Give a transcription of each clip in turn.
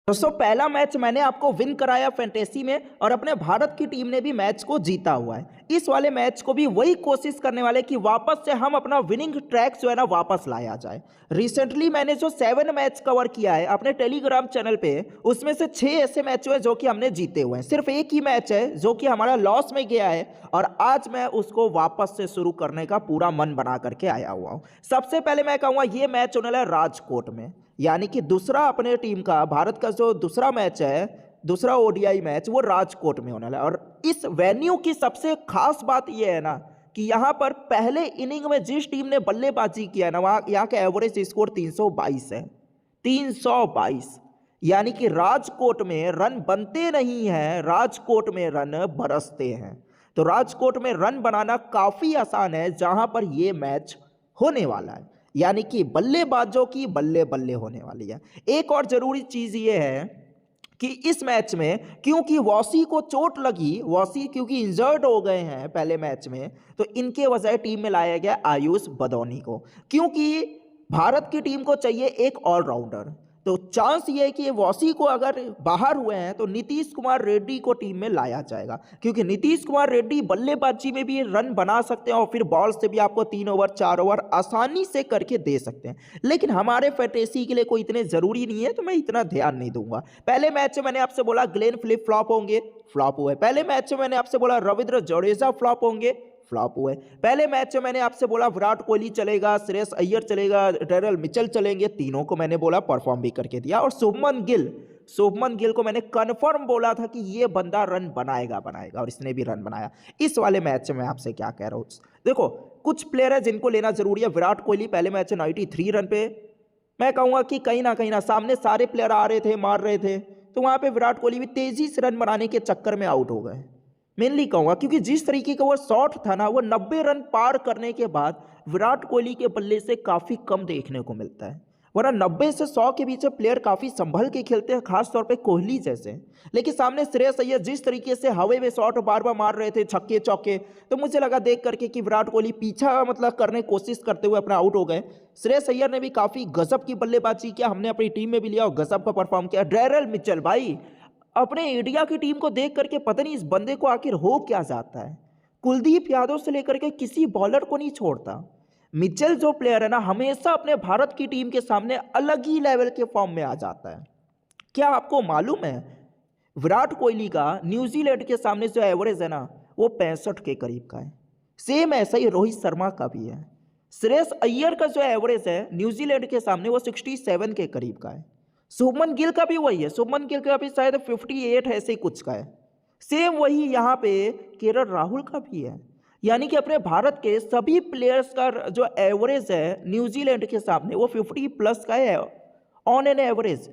दोस्तों पहला मैच मैंने आपको विन कराया फैंटेसी में और अपने भारत की टीम ने भी मैच को जीता हुआ है। इस वाले मैच को भी वही कोशिश करने वाले कि वापस से हम अपना विनिंग ट्रैक जो है ना वापस लाया जाए। रिसेंटली मैंने जो 7 मैच कवर किया है अपने टेलीग्राम चैनल पे, उसमें से 6 ऐसे मैच हुए जो कि हमने जीते हुए हैं। सिर्फ एक ही मैच है जो कि हमारा लॉस में गया है और आज मैं उसको वापस से शुरू करने का पूरा मन बना करके आया हुआ हूँ। सबसे पहले मैं कहूँगा ये मैच होने वाला है राजकोट में, यानी कि दूसरा अपने टीम का भारत का जो दूसरा मैच है, दूसरा ओडीआई मैच, वो राजकोट में होने वाला है। और इस वेन्यू की सबसे खास बात यह है ना कि यहां पर पहले इनिंग में जिस टीम ने बल्लेबाजी किया है ना, वहां यहाँ का एवरेज स्कोर 322 है। 322, यानी कि राजकोट में रन बनते नहीं हैं, राजकोट में रन बरसते हैं। तो राजकोट में रन बनाना काफी आसान है जहां पर यह मैच होने वाला है, यानी कि बल्लेबाजों की बल्ले बल्ले होने वाली है। एक और जरूरी चीज ये है कि इस मैच में क्योंकि वॉसी को चोट लगी, वॉसी क्योंकि इंजर्ड हो गए हैं पहले मैच में, तो इनके वजह टीम में लाया गया आयुष बदौनी को, क्योंकि भारत की टीम को चाहिए एक ऑलराउंडर। तो चांस ये है कि वॉसी को अगर बाहर हुए हैं तो नीतीश कुमार रेड्डी को टीम में लाया जाएगा, क्योंकि नीतीश कुमार रेड्डी बल्लेबाजी में भी रन बना सकते हैं और फिर बॉल से भी आपको 3 ओवर 4 ओवर आसानी से करके दे सकते हैं। लेकिन हमारे फैंटेसी के लिए कोई इतने जरूरी नहीं है, तो मैं इतना ध्यान नहीं दूंगा। पहले मैच में मैंने आपसे बोला ग्लेन फिलिप फ्लॉप होंगे, फ्लॉप हुए। पहले मैच में मैंने आपसे बोला रविंद्र जडेजा फ्लॉप होंगे, फ्लॉप हुए। पहले मैच में मैंने आपसे बोला विराट कोहली चलेगा, श्रेयस अय्यर चलेगा, डेरिल मिचेल चलेंगे, तीनों को मैंने बोला परफॉर्म भी करके दिया। और शुभमन गिल को मैंने कंफर्म बोला था कि ये बंदा रन बनाएगा और इसने भी रन बनाया। इस वाले मैच में मैं आपसे क्या कह रहा हूं, देखो कुछ प्लेयर है जिनको लेना जरूरी है। विराट कोहली पहले मैच में 93 रन पे, मैं कहूंगा कि कहीं ना सामने सारे प्लेयर आ रहे थे, मार रहे थे, तो वहां पे विराट कोहली भी तेजी से रन बनाने के चक्कर में आउट हो गए। मेनली कहूंगा क्योंकि जिस तरीके का वो शॉट था ना, वो 90 रन पार करने के बाद विराट कोहली के बल्ले से काफी कम देखने को मिलता है। वरना 90 से 100 के बीच प्लेयर काफी संभल के खेलते हैं, खासतौर पे कोहली जैसे। लेकिन सामने श्रेयस अय्यर जिस तरीके से हवा में शॉट बार बार मार रहे थे, छक्के चौके, तो मुझे लगा देख करके कि विराट कोहली पीछा करने की कोशिश करते हुए अपना आउट हो गए। श्रेयस अय्यर ने भी काफी गजब की बल्लेबाजी किया, हमने अपनी टीम में भी लिया और गजब का परफॉर्म किया। डेरिल मिचेल भाई, अपने इंडिया की टीम को देख करके पता नहीं इस बंदे को आखिर हो क्या जाता है, कुलदीप यादव से लेकर के किसी बॉलर को नहीं छोड़ता। मिचेल जो प्लेयर है ना, हमेशा अपने भारत की टीम के सामने अलग ही लेवल के फॉर्म में आ जाता है। क्या आपको मालूम है विराट कोहली का न्यूजीलैंड के सामने जो एवरेज है ना, वो 65 के करीब का है। सेम ऐसा ही रोहित शर्मा का भी है। श्रेयस अय्यर का जो एवरेज है न्यूजीलैंड के सामने वो 67 के करीब का है। शुभमन गिल का भी वही है, शुभमन गिल का भी शायद 58 ऐसे ही कुछ का है। सेम वही यहाँ पे केएल राहुल का भी है। यानी कि अपने भारत के सभी प्लेयर्स का जो एवरेज है न्यूजीलैंड के सामने वो 50 प्लस का है ऑन एन एवरेज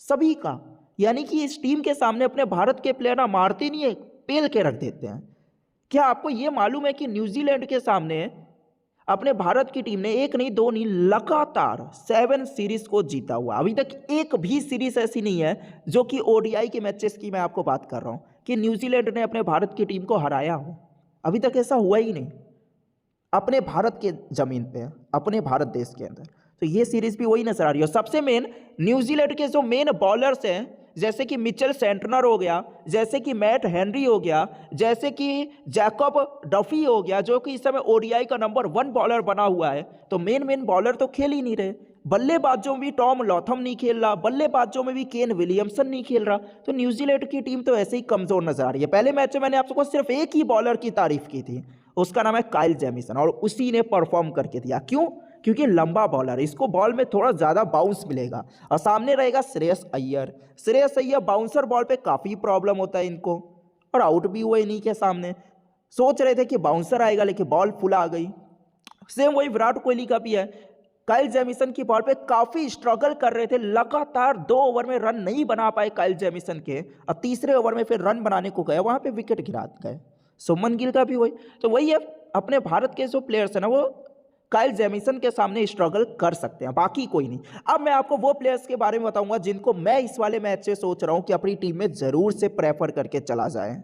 सभी का। यानी कि इस टीम के सामने अपने भारत के प्लेयर ना मारते नहीं है, पेल के रख देते हैं। क्या आपको ये मालूम है कि न्यूजीलैंड के सामने अपने भारत की टीम ने एक नहीं दो नहीं लगातार 7 सीरीज को जीता हुआ। अभी तक एक भी सीरीज ऐसी नहीं है जो कि ओडीआई के मैचेस की मैं आपको बात कर रहा हूं कि न्यूजीलैंड ने अपने भारत की टीम को हराया हो। अभी तक ऐसा हुआ ही नहीं अपने भारत के जमीन पे, अपने भारत देश के अंदर। तो ये सीरीज भी वही नजर आ रही है। सबसे मेन न्यूजीलैंड के जो मेन बॉलर्स हैं, जैसे कि मिचेल सेंटनर हो गया, जैसे कि मैट हेनरी हो गया, जैसे कि जैकब डफी हो गया, जो कि इस समय ओडीआई का नंबर 1 बॉलर बना हुआ है। तो मेन बॉलर तो खेल ही नहीं रहे। बल्लेबाजों में भी टॉम लॉथम नहीं खेल रहा, बल्लेबाजों में भी केन विलियमसन नहीं खेल रहा। तो न्यूजीलैंड की टीम तो ऐसे ही कमजोर नजर आ रही है। पहले मैच में मैंने आपको सिर्फ एक ही बॉलर की तारीफ की थी, उसका नाम है काइल जेमिसन, और उसी ने परफॉर्म करके दिया। क्यों? क्योंकि लंबा बॉलर, इसको बॉल में थोड़ा ज्यादा बाउंस मिलेगा। और सामने रहेगा श्रेयस अय्यर बाउंसर बॉल पे काफी प्रॉब्लम होता है इनको, और आउट भी हुए इन्हीं के सामने। सोच रहे थे कि बाउंसर आएगा, लेकिन बॉल फुल आ गई। सेम वही विराट कोहली का भी है। काइल जेमिसन की बॉल पे काफी स्ट्रगल कर रहे थे, लगातार 2 ओवर में रन नहीं बना पाए काइल जेमिसन के, और तीसरे ओवर में फिर रन बनाने को गए, वहां पे विकेट गिरा गए। शुभमन गिल का भी वही। तो वही है, अपने भारत के जो प्लेयर्स है ना, वो काइल जेमिसन के सामने स्ट्रगल कर सकते हैं, बाकी कोई नहीं। अब मैं आपको वो प्लेयर्स के बारे में बताऊंगा जिनको मैं इस वाले मैच से सोच रहा हूं कि अपनी टीम में जरूर से प्रेफर करके चला जाए।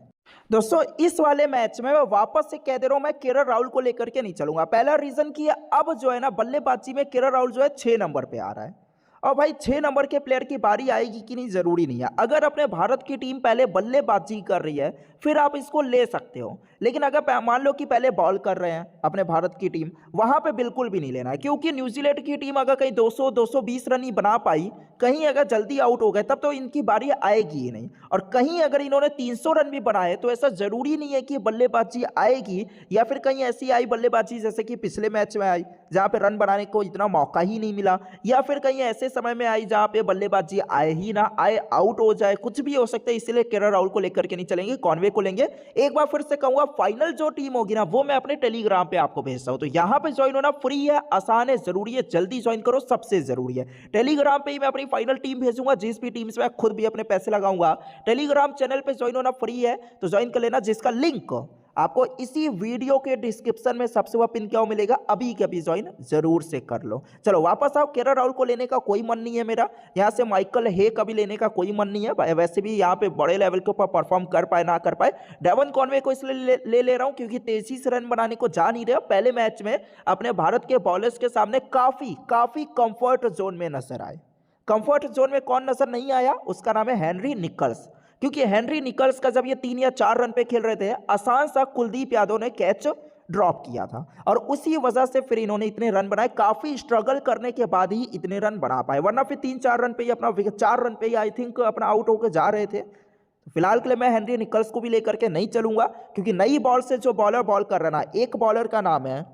दोस्तों इस वाले मैच में मैं वापस से कह दे रहा हूं, मैं केएल राहुल को लेकर के नहीं चलूंगा। पहला रीजन कि अब जो है ना बल्लेबाजी में केएल राहुल जो है 6 नंबर पे आ रहा है। और भाई 6 नंबर के प्लेयर की बारी आएगी कि नहीं जरूरी नहीं है। अगर अपने भारत की टीम पहले बल्लेबाजी कर रही है फिर आप इसको ले सकते हो, लेकिन अगर मान लो कि पहले बॉल कर रहे हैं अपने भारत की टीम, वहां पे बिल्कुल भी नहीं लेना है, क्योंकि न्यूजीलैंड की टीम अगर कहीं 200 220 रन ही बना पाई, कहीं अगर जल्दी आउट हो गए तब तो इनकी बारी आएगी ही नहीं। और कहीं अगर इन्होंने 300 रन भी बनाए तो ऐसा जरूरी नहीं है कि बल्लेबाजी आएगी, या फिर कहीं ऐसी आई बल्लेबाजी जैसे कि पिछले मैच में आई जहां पे रन बनाने को इतना मौका ही नहीं मिला, या फिर कहीं ऐसे समय में आई जहां पे बल्लेबाजी आए ही ना आए, आउट हो जाए, कुछ भी हो सकता है। इसलिए केएल राहुल को लेकर के नहीं चलेंगे, कॉनवे को लेंगे। एक बार फिर से कहूंगा, फाइनल जो टीम होगी ना वो मैं अपने टेलीग्राम पे आपको भेजता हूं, तो यहां पे ज्वाइन होना फ्री है, आसान है, जरूरी है, जल्दी ज्वाइन करो, सबसे जरूरी है। टेलीग्राम पे ही मैं अपनी फाइनल टीम भेजूंगा, जिस भी टीम से मैं खुद भी अपने पैसे लगाऊंगा। टेलीग्राम चैनल पे ज्वाइन होना फ्री है, तो ज्वाइन कर लेना, जिसका लिंक आपको इसी वीडियो के डिस्क्रिप्शन में सबसे ऊपर पिन किया हुआ मिलेगा। अभी के अभी ज्वाइन जरूर से कर लो। चलो वापस आओ, केएल राहुल को लेने का कोई मन नहीं है मेरा, यहाँ से माइकल हे का भी लेने का कोई मन नहीं है, वैसे भी यहाँ पे बड़े लेवल के ऊपर परफॉर्म कर पाए ना कर पाए। डेवन कॉनवे को इसलिए ले रहा हूँ क्योंकि तेजी से रन बनाने को जा नहीं रहा। पहले मैच में अपने भारत के बॉलर्स के सामने काफी कंफर्ट जोन में नजर आए। कंफर्ट जोन में कौन नजर नहीं आया, उसका नाम है हेनरी निकल्स, क्योंकि हेनरी निकल्स का जब ये 3 या 4 रन पे खेल रहे थे, आसान सा कुलदीप यादव ने कैच ड्रॉप किया था और उसी वजह से फिर इन्होंने इतने रन बनाए। काफी स्ट्रगल करने के बाद ही इतने रन बना पाए, वरना फिर 3-4 रन पे ही अपना 4 रन पे ही आई थिंक अपना आउट होकर जा रहे थे। तो फिलहाल के लिए मैं हेनरी निकल्स को भी लेकर के नहीं चलूंगा, क्योंकि नई बॉल से जो बॉलर बॉल कर रहा है, एक बॉलर का नाम है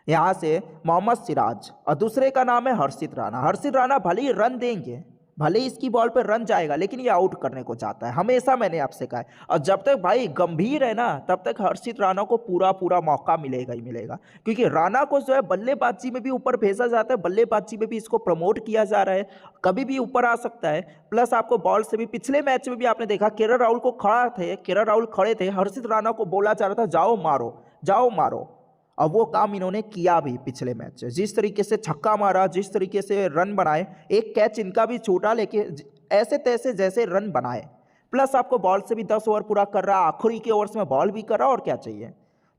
यहां से मोहम्मद सिराज और दूसरे का नाम है हर्षित राणा। हर्षित राणा भले ही रन देंगे, भले ही इसकी बॉल पर रन जाएगा, लेकिन ये आउट करने को चाहता है, हमेशा मैंने आपसे कहा है। और जब तक भाई गंभीर है ना, तब तक हर्षित राणा को पूरा मौका मिलेगा ही मिलेगा, क्योंकि राणा को जो है बल्लेबाजी में भी ऊपर भेजा जाता है, बल्लेबाजी में भी इसको प्रमोट किया जा रहा है, कभी भी ऊपर आ सकता है। प्लस आपको बॉल से भी, पिछले मैच में भी आपने देखा केएल राहुल को केएल राहुल खड़े थे, हर्षित राणा को बोला जा रहा था जाओ मारो, और वो काम इन्होंने किया भी पिछले मैच से। जिस तरीके से छक्का मारा, जिस तरीके से रन बनाए, एक कैच इनका भी छूटा, लेकिन ऐसे तैसे जैसे रन बनाए। प्लस आपको बॉल से भी 10 ओवर पूरा कर रहा, आखिरी के ओवर्स में बॉल भी कर रहा, और क्या चाहिए।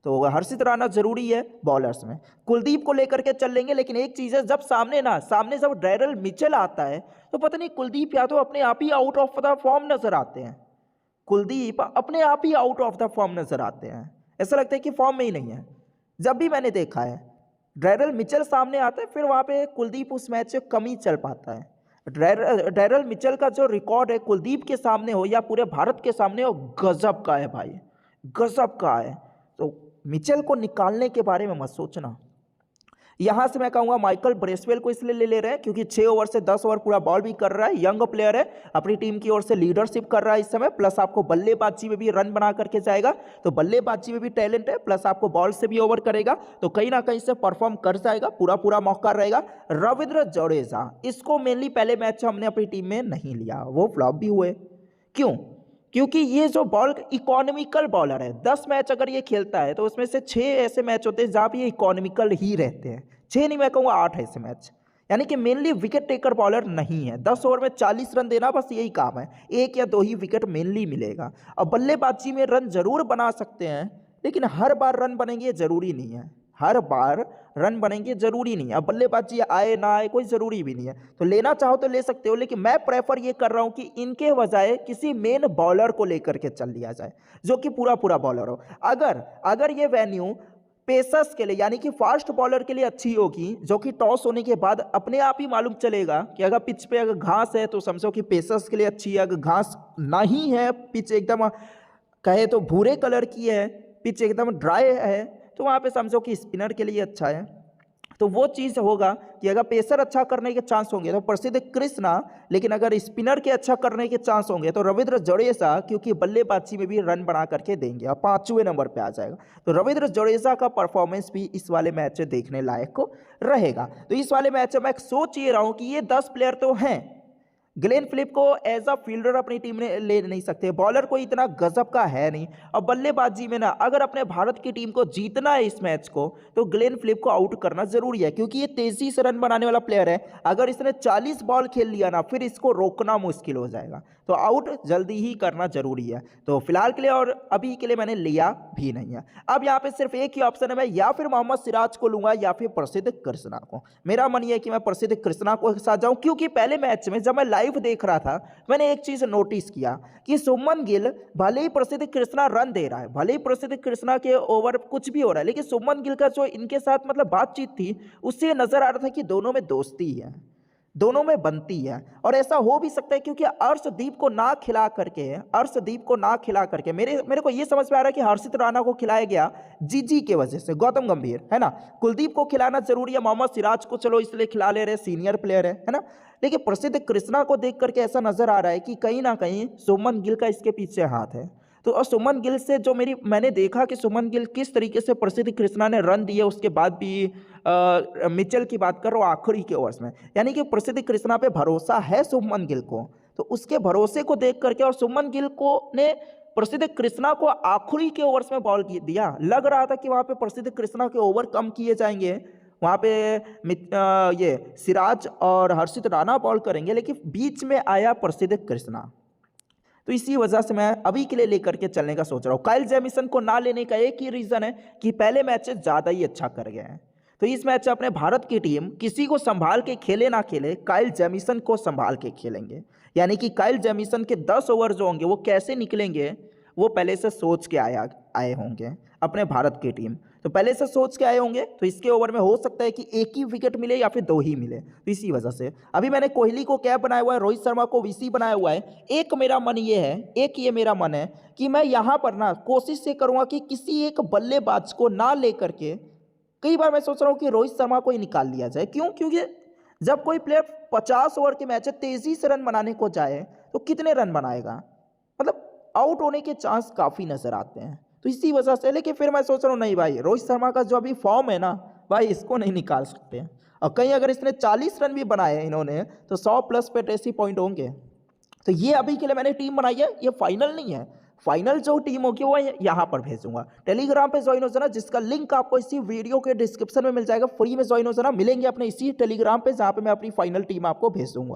तो हर्षित राणा जरूरी है बॉलर्स में। कुलदीप को लेकर के चल लेंगे, लेकिन एक चीज है, जब सामने जब डैरल मिचेल आता है तो पता नहीं कुलदीप यादव अपने आप ही आउट ऑफ द फॉर्म नजर आते हैं। कुलदीप अपने आप ही आउट ऑफ द फॉर्म नजर आते हैं, ऐसा लगता है कि फॉर्म में ही नहीं है। जब भी मैंने देखा है डैरल मिचेल सामने आता है, फिर वहाँ पे कुलदीप उस मैच से कम ही चल पाता है। डैरल मिचेल का जो रिकॉर्ड है कुलदीप के सामने हो या पूरे भारत के सामने हो, गजब का है भाई, गजब का है। तो मिचेल को निकालने के बारे में मत सोचना। यहां से मैं कहूंगा माइकल ब्रेसवेल को इसलिए ले रहे हैं क्योंकि 6 ओवर से 10 ओवर पूरा बॉल भी कर रहा है, यंग प्लेयर है, अपनी टीम की ओर से लीडरशिप कर रहा है इस समय। प्लस आपको बल्लेबाजी में भी रन बना करके जाएगा, तो बल्लेबाजी में भी टैलेंट है, प्लस आपको बॉल से भी ओवर करेगा, तो कहीं ना कहीं से परफॉर्म कर जाएगा, पूरा मौका रहेगा। रविंद्र जडेजा, इसको मेनली पहले मैच हमने अपनी टीम में नहीं लिया, वो फ्लॉप भी हुए। क्यों? क्योंकि ये जो बॉल इकोनॉमिकल बॉलर है, 10 मैच अगर ये खेलता है तो उसमें से 6 ऐसे मैच होते हैं जहां पे ये इकोनॉमिकल ही रहते हैं। 6 नहीं, मैं कहूँगा 8 ऐसे मैच, यानी कि मेनली विकेट टेकर बॉलर नहीं है। 10 ओवर में 40 रन देना, बस यही काम है, 1 या 2 ही विकेट मेनली मिलेगा। और बल्लेबाजी में रन जरूर बना सकते हैं, लेकिन हर बार रन बनेंगे जरूरी नहीं है, हर बार रन बनेंगे जरूरी नहीं है। अब बल्लेबाजी आए ना आए कोई जरूरी भी नहीं है, तो लेना चाहो तो ले सकते हो, लेकिन मैं प्रेफर ये कर रहा हूं कि इनके बजाय किसी मेन बॉलर को लेकर के चल लिया जाए जो कि पूरा बॉलर हो। अगर ये वेन्यू पेसर्स के लिए यानी कि फास्ट बॉलर के लिए अच्छी होगी, जो कि टॉस होने के बाद अपने आप ही मालूम चलेगा कि अगर पिच पे अगर घास है तो समझो कि पेसर्स के लिए अच्छी है, अगर घास नहीं है, पिच एकदम कहे तो भूरे कलर की है, पिच एकदम ड्राई है, तो वहाँ पे समझो कि स्पिनर के लिए अच्छा है। तो वो चीज़ होगा कि अगर पेसर अच्छा करने के चांस होंगे तो प्रसिद्ध कृष्णा, लेकिन अगर स्पिनर के अच्छा करने के चांस होंगे तो रविंद्र जडेजा, क्योंकि बल्लेबाजी में भी रन बना करके देंगे और 5वें नंबर पे आ जाएगा। तो रविंद्र जडेजा का परफॉर्मेंस भी इस वाले मैच में देखने लायक रहेगा। तो इस वाले मैच में मैं सोच ये रहा हूँ कि ये 10 प्लेयर तो हैं, ग्लेन फिलिप को एज अ फील्डर अपनी टीम ने ले नहीं सकते, बॉलर कोई इतना गजब का है नहीं। और बल्लेबाजी में ना अगर अपने भारत की टीम को जीतना है इस मैच को, तो ग्लेन फिलिप को आउट करना जरूरी है, क्योंकि ये तेजी से रन बनाने वाला प्लेयर है। अगर इसने 40 बॉल खेल लिया ना, फिर इसको रोकना मुश्किल हो जाएगा, तो आउट जल्दी ही करना जरूरी है। तो फिलहाल के लिए और अभी के लिए मैंने लिया भी नहीं है। अब यहाँ पे सिर्फ एक ही ऑप्शन है, मैं या फिर मोहम्मद सिराज को लूंगा या फिर प्रसिद्ध कृष्णा को। मेरा मन ये है कि मैं प्रसिद्ध कृष्णा को साथ जाऊं, क्योंकि पहले मैच में जब मैं लाइव देख रहा था, मैंने एक चीज नोटिस किया कि शुभमन गिल भले ही प्रसिद्ध कृष्णा रन दे रहा है, भले ही प्रसिद्ध कृष्णा के ओवर कुछ भी हो रहा है, लेकिन शुभमन गिल का जो इनके साथ मतलब बातचीत थी, उससे नजर आ रहा था कि दोनों में दोस्ती है, दोनों में बनती है। और ऐसा हो भी सकता है क्योंकि अर्शदीप को ना खिला करके मेरे को ये समझ में आ रहा है कि हर्षित राणा को खिलाया गया जीजी के वजह से, गौतम गंभीर है ना, कुलदीप को खिलाना जरूरी है, मोहम्मद सिराज को चलो इसलिए खिला ले रहे, सीनियर प्लेयर है ना। लेकिन प्रसिद्ध कृष्णा को देख करके ऐसा नजर आ रहा है कि कहीं ना कहीं शुभमन गिल का इसके पीछे हाथ है। तो और सुमन गिल से जो मैंने देखा कि सुमन गिल किस तरीके से प्रसिद्ध कृष्णा ने रन दिए, उसके बाद भी मिचेल की बात कर रहा हूँ आखिरी के ओवर्स में, यानी कि प्रसिद्ध कृष्णा पे भरोसा है सुमन गिल को। तो उसके भरोसे को देख करके और सुमन गिल को ने प्रसिद्ध कृष्णा को आखिरी के ओवर्स में बॉल दिया, लग रहा था कि वहाँ पे प्रसिद्ध कृष्णा के ओवर कम किए जाएंगे, वहाँ पे ये सिराज और हर्षित राणा बॉल करेंगे, लेकिन बीच में आया प्रसिद्ध कृष्णा। तो इसी वजह से मैं अभी के लिए लेकर के चलने का सोच रहा हूँ। काइल जेमिसन को ना लेने का एक ही रीजन है कि पहले मैच ज़्यादा ही अच्छा कर गए हैं। तो इस मैच में अपने भारत की टीम किसी को संभाल के खेले ना खेले, काइल जेमिसन को संभाल के खेलेंगे। यानी कि काइल जेमिसन के 10 ओवर जो होंगे वो कैसे निकलेंगे, वो पहले से सोच के आए होंगे अपने भारत की टीम। तो पहले से सोच के आए होंगे, तो इसके ओवर में हो सकता है कि एक ही विकेट मिले या फिर 2 ही मिले। तो इसी वजह से अभी मैंने कोहली को कैप बनाया हुआ है, रोहित शर्मा को वीसी बनाया हुआ है। एक मेरा मन है कि मैं यहाँ पर ना कोशिश ये करूँगा कि किसी एक बल्लेबाज को ना लेकर के, कई बार मैं सोच रहा हूँ कि रोहित शर्मा को ही निकाल लिया जाए। क्यों? क्योंकि जब कोई प्लेयर 50 ओवर के मैच है तेजी से रन बनाने को जाए तो कितने रन बनाएगा, मतलब आउट होने के चांस काफ़ी नजर आते हैं। तो इसी वजह से, लेकिन फिर मैं सोच रहा हूँ नहीं भाई, रोहित शर्मा का जो अभी फॉर्म है ना भाई, इसको नहीं निकाल सकते हैं। और कहीं अगर इसने 40 रन भी बनाए इन्होंने तो 100+ पे 83 पॉइंट होंगे। तो ये अभी के लिए मैंने टीम बनाई है, ये फाइनल नहीं है। फाइनल जो टीम होगी वो यहाँ पर भेजूंगा। टेलीग्राम पे ज्वाइन हो जाना, जिसका लिंक आपको इसी वीडियो के डिस्क्रिप्शन में मिल जाएगा। फ्री में ज्वाइन हो जाना, मिलेंगे अपने इसी टेलीग्राम पे, जहाँ पे मैं अपनी फाइनल टीम आपको भेज दूंगा।